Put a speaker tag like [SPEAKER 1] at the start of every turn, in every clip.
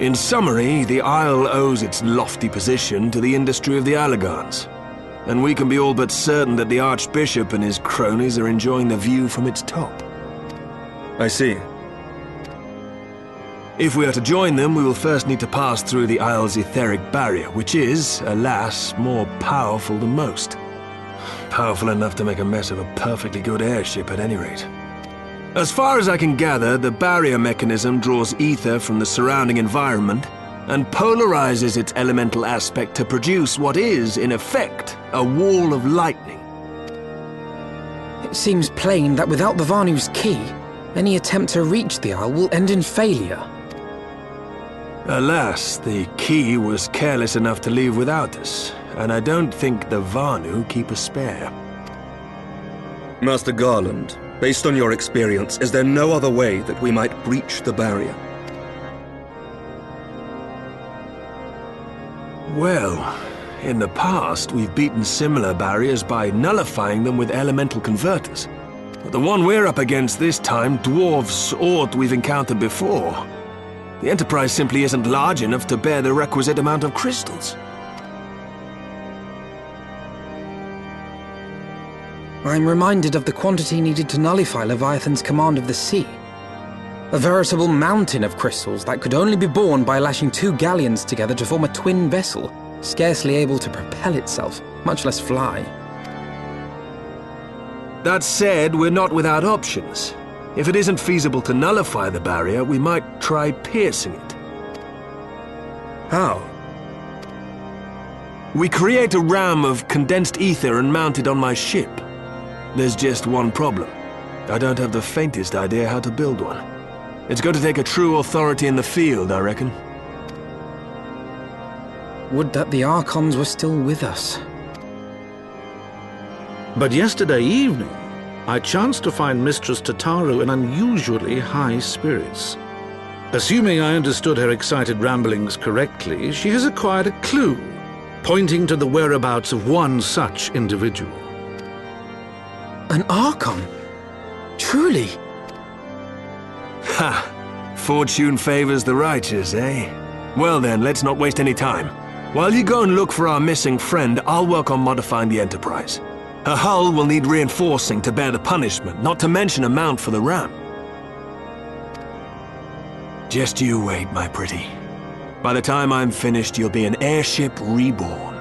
[SPEAKER 1] In summary, the Isle owes its lofty position to the industry of the Allagans, and we can be all but certain that the Archbishop and his cronies are enjoying the view from its top.
[SPEAKER 2] I see.
[SPEAKER 1] If we are to join them, we will first need to pass through the Isle's etheric barrier, which is, alas, more powerful than most. Powerful enough to make a mess of a perfectly good airship at any rate. As far as I can gather, the barrier mechanism draws ether from the surrounding environment and polarizes its elemental aspect to produce what is, in effect, a wall of lightning.
[SPEAKER 3] It seems plain that without the Vanu's key, any attempt to reach the Isle will end in failure.
[SPEAKER 1] Alas, the key was careless enough to leave without us, and I don't think the Vanu keep a spare.
[SPEAKER 2] Master Garland, based on your experience, is there no other way that we might breach the barrier?
[SPEAKER 1] Well, in the past, we've beaten similar barriers by nullifying them with elemental converters. But the one we're up against this time dwarfs aught we've encountered before. The Enterprise simply isn't large enough to bear the requisite amount of crystals.
[SPEAKER 3] I'm reminded of the quantity needed to nullify Leviathan's command of the sea. A veritable mountain of crystals that could only be borne by lashing two galleons together to form a twin vessel, scarcely able to propel itself, much less fly.
[SPEAKER 1] That said, we're not without options. If it isn't feasible to nullify the barrier, we might try piercing it.
[SPEAKER 2] How?
[SPEAKER 1] We create a ram of condensed ether and mount it on my ship. There's just one problem. I don't have the faintest idea how to build one. It's going to take a true authority in the field, I reckon.
[SPEAKER 3] Would that the Archons were still with us.
[SPEAKER 4] But yesterday evening, I chanced to find Mistress Tataru in unusually high spirits. Assuming I understood her excited ramblings correctly, she has acquired a clue, pointing to the whereabouts of one such individual.
[SPEAKER 3] An Archon? Truly?
[SPEAKER 1] Ha! Fortune favors the righteous, eh? Well then, let's not waste any time. While you go and look for our missing friend, I'll work on modifying the Enterprise. Her hull will need reinforcing to bear the punishment, not to mention a mount for the ram. Just you wait, my pretty. By the time I'm finished, you'll be an airship reborn.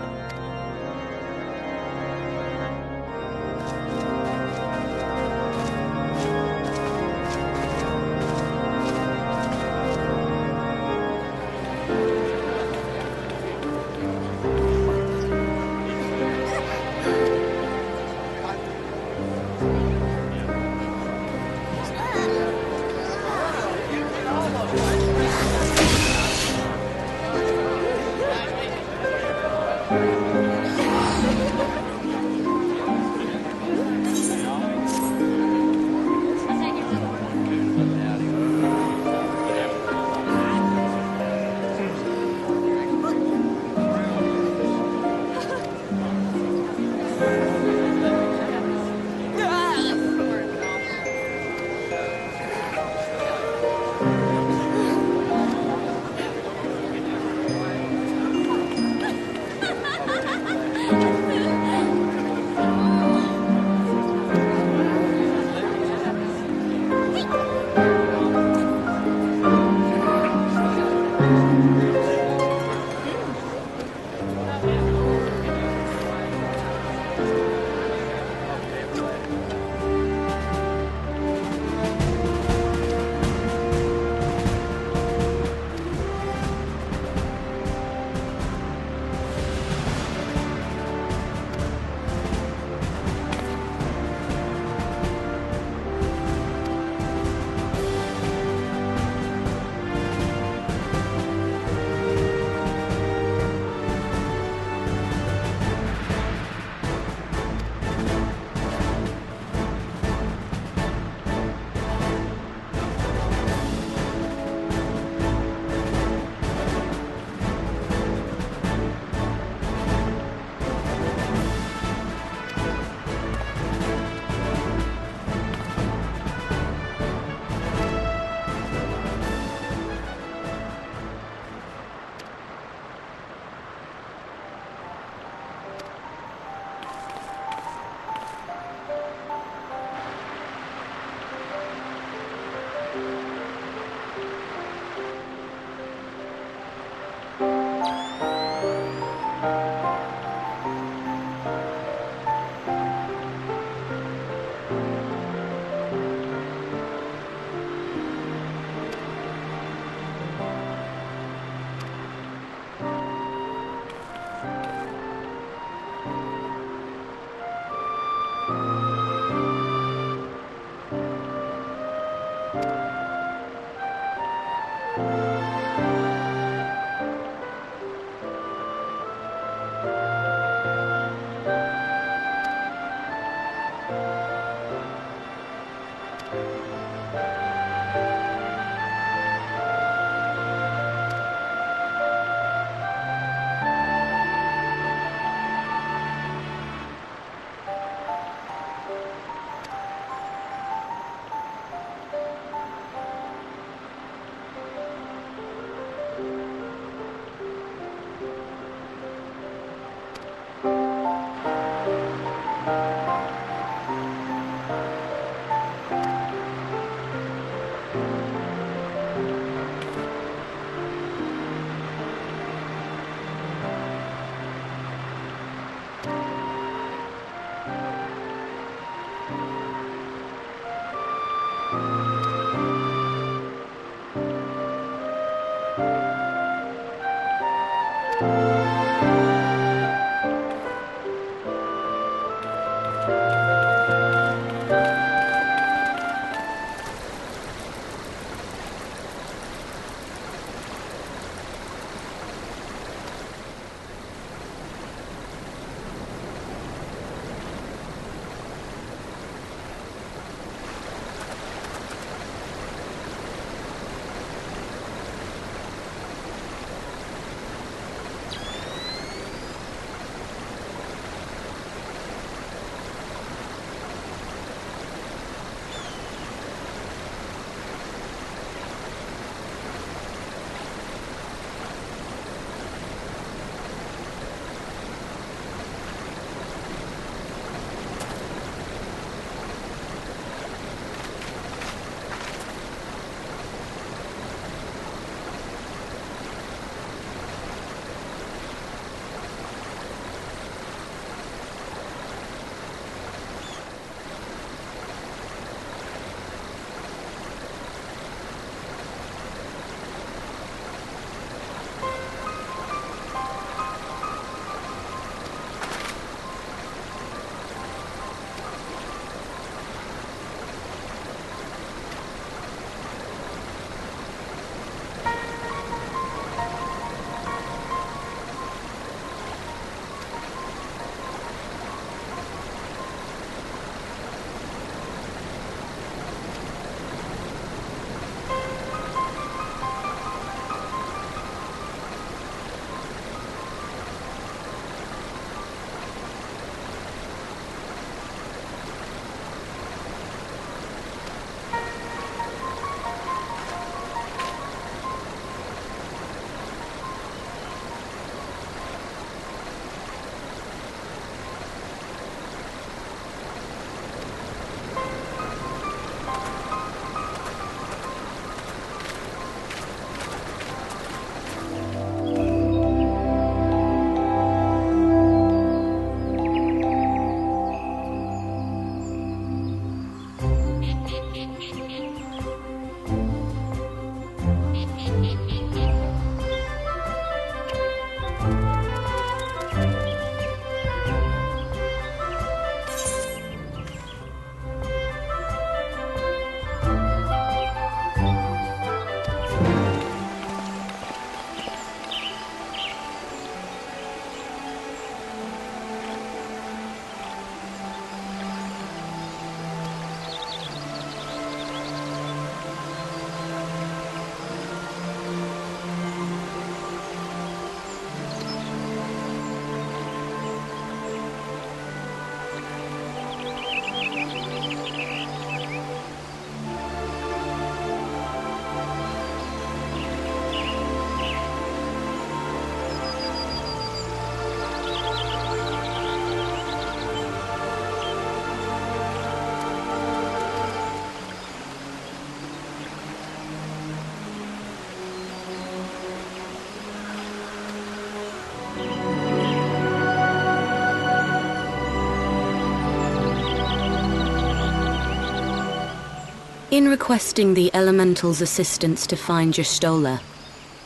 [SPEAKER 5] In requesting the Elemental's assistance to find Y'shtola,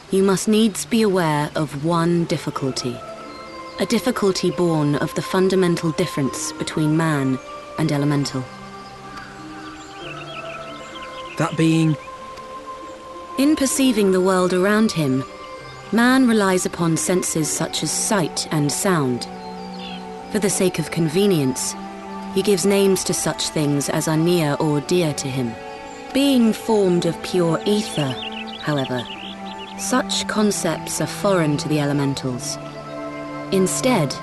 [SPEAKER 5] you must needs be aware of one difficulty. A difficulty born of the fundamental difference between man and Elemental.
[SPEAKER 3] That being...
[SPEAKER 5] In perceiving the world around him, man relies upon senses such as sight and sound. For the sake of convenience, he gives names to such things as are near or dear to him. Being formed of pure ether, however, such concepts are foreign to the Elementals. Instead,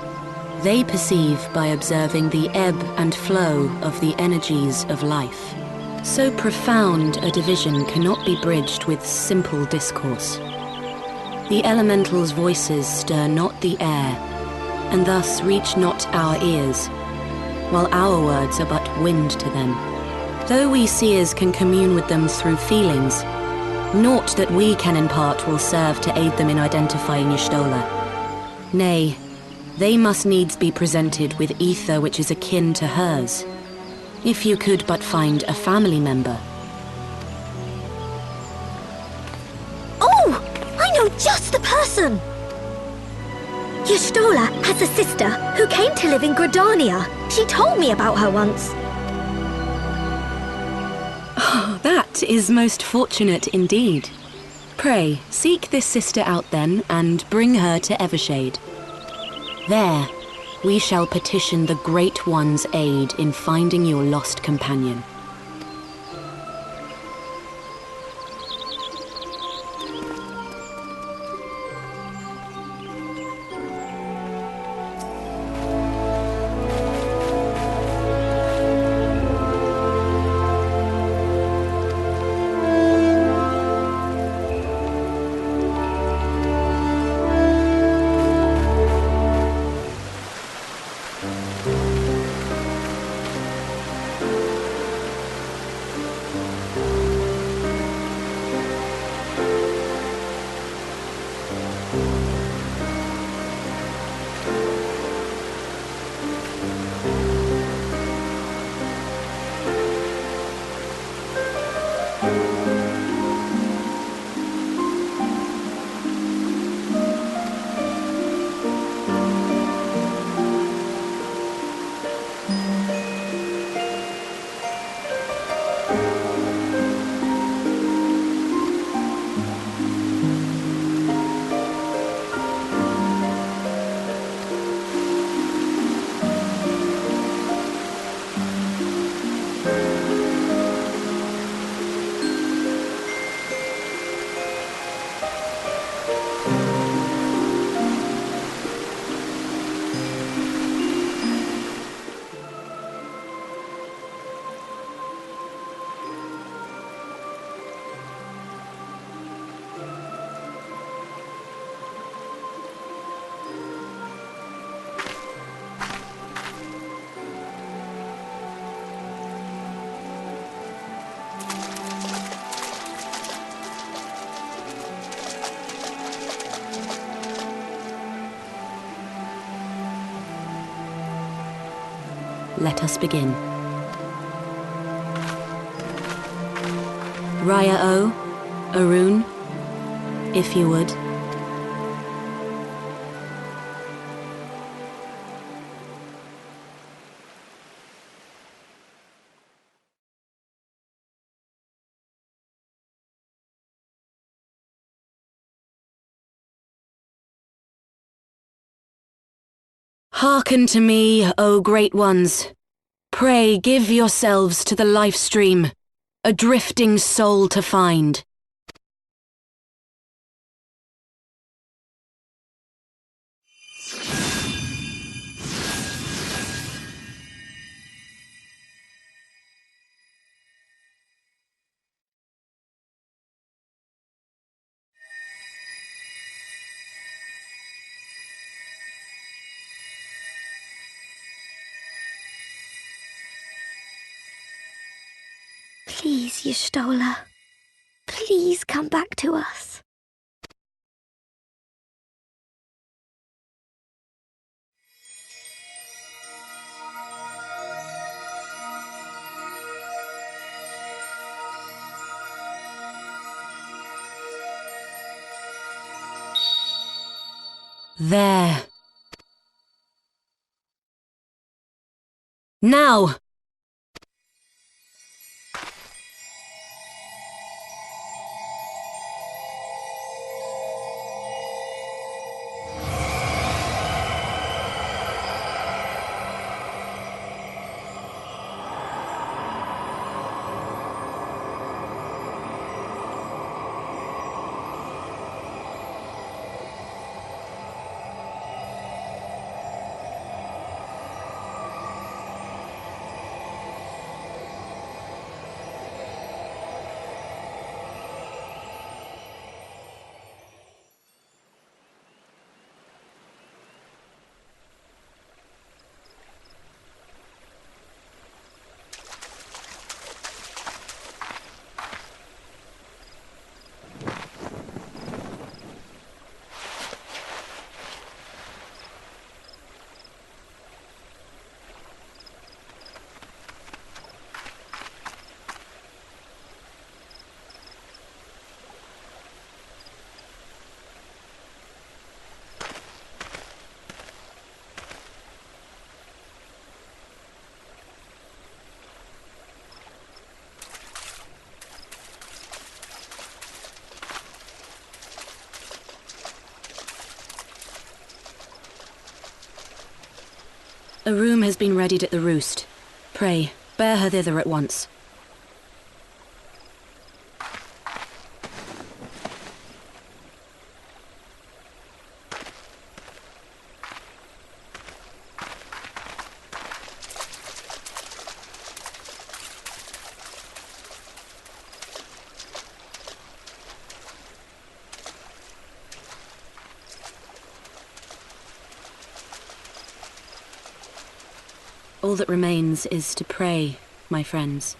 [SPEAKER 5] they perceive by observing the ebb and flow of the energies of life. So profound a division cannot be bridged with simple discourse. The Elementals' voices stir not the air, and thus reach not our ears, while our words are but wind to them. Though we seers can commune with them through feelings, naught that we can impart will serve to aid them in identifying Y'shtola. Nay, they must needs be presented with ether which is akin to hers. If you could but find a family member.
[SPEAKER 6] Oh! I know just the person! Y'shtola has a sister who came to live in Gridania. She told me about her once.
[SPEAKER 5] Oh, that is most fortunate indeed. Pray, seek this sister out then, and bring her to Evershade. There, we shall petition the Great One's aid in finding your lost companion. Let us begin. Raya O, Arun, if you would. Hearken to me, O Great Ones. Pray give yourselves to the Lifestream, a drifting soul to find.
[SPEAKER 6] Please, Y'shtola. Please come back to us.
[SPEAKER 5] There. Now! A room has been readied at the roost. Pray, bear her thither at once. All that remains is to pray, my friends.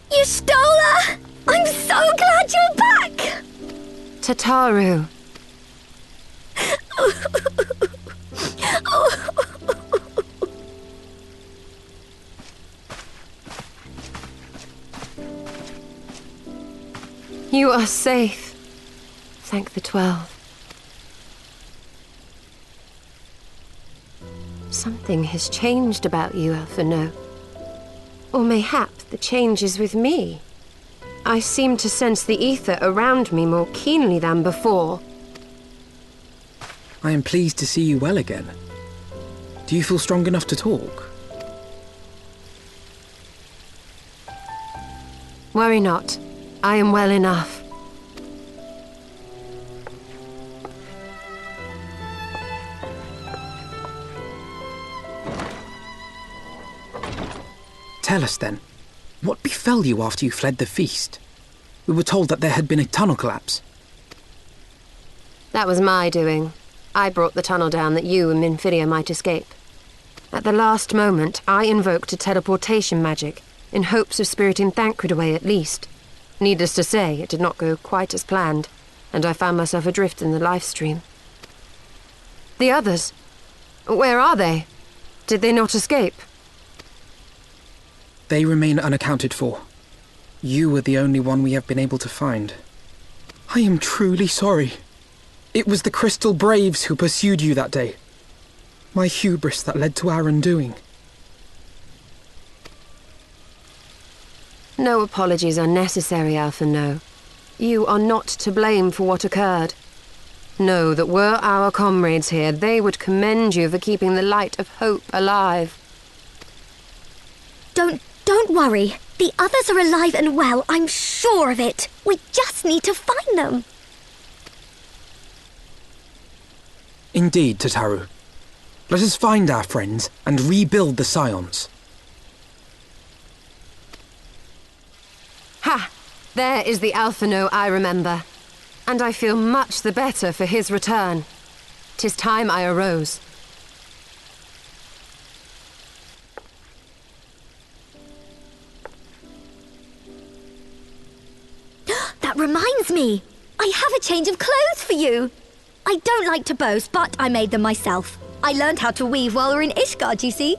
[SPEAKER 6] You stole her! I'm so glad you're back!
[SPEAKER 7] Tataru. You are safe. Thank the 12. Something has changed about you, Alphino. Or mayhap the change is with me. I seem to sense the ether around me more keenly than before.
[SPEAKER 3] I am pleased to see you well again. Do you feel strong enough to talk?
[SPEAKER 7] Worry not. I am well enough.
[SPEAKER 3] Tell us then, what befell you after you fled the feast? We were told that there had been a tunnel collapse.
[SPEAKER 7] That was my doing. I brought the tunnel down that you and Minfidia might escape. At the last moment, I invoked a teleportation magic, in hopes of spiriting Thancred away at least. Needless to say, it did not go quite as planned, and I found myself adrift in the Lifestream. The others? Where are they? Did they not escape?
[SPEAKER 3] They remain unaccounted for. You were the only one we have been able to find. I am truly sorry. It was the Crystal Braves who pursued you that day. My hubris that led to our undoing.
[SPEAKER 7] No apologies are necessary, Alphino. You are not to blame for what occurred. Know that were our comrades here, they would commend you for keeping the light of hope alive.
[SPEAKER 6] Don't worry. The others are alive and well, I'm sure of it. We just need to find them.
[SPEAKER 3] Indeed, Tataru. Let us find our friends and rebuild the Scions.
[SPEAKER 7] Ha! There is the Alphino I remember. And I feel much the better for his return. 'Tis time I arose.
[SPEAKER 6] That reminds me. I have a change of clothes for you. I don't like to boast, but I made them myself. I learned how to weave while we were in Ishgard, you see.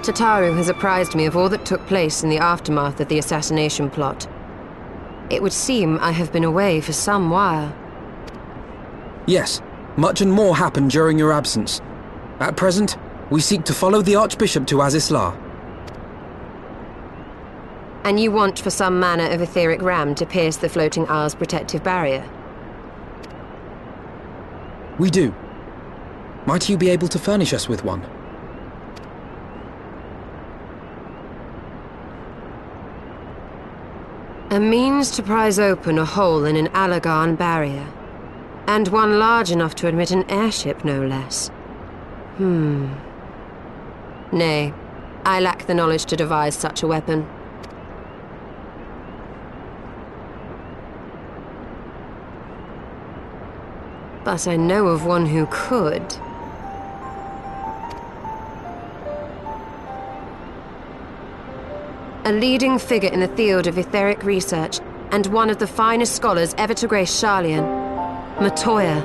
[SPEAKER 7] Tataru has apprised me of all that took place in the aftermath of the assassination plot. It would seem I have been away for some while.
[SPEAKER 3] Yes, much and more happened during your absence. At present, we seek to follow the Archbishop to Azys Lla.
[SPEAKER 7] And you want for some manner of etheric ram to pierce the floating isle's protective barrier?
[SPEAKER 3] We do. Might you be able to furnish us with one?
[SPEAKER 7] A means to prise open a hole in an Allagan barrier. And one large enough to admit an airship, no less. Nay, I lack the knowledge to devise such a weapon. But I know of one who could. A leading figure in the field of etheric research, and one of the finest scholars ever to grace Sharlayan. Matoya,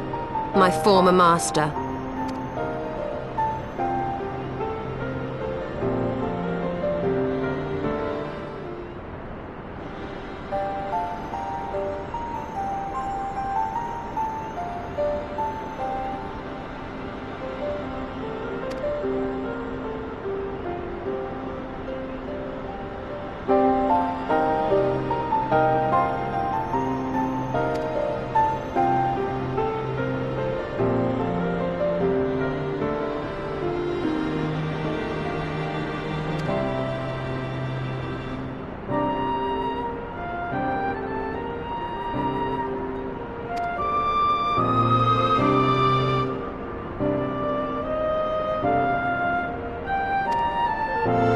[SPEAKER 7] my former master.
[SPEAKER 6] you.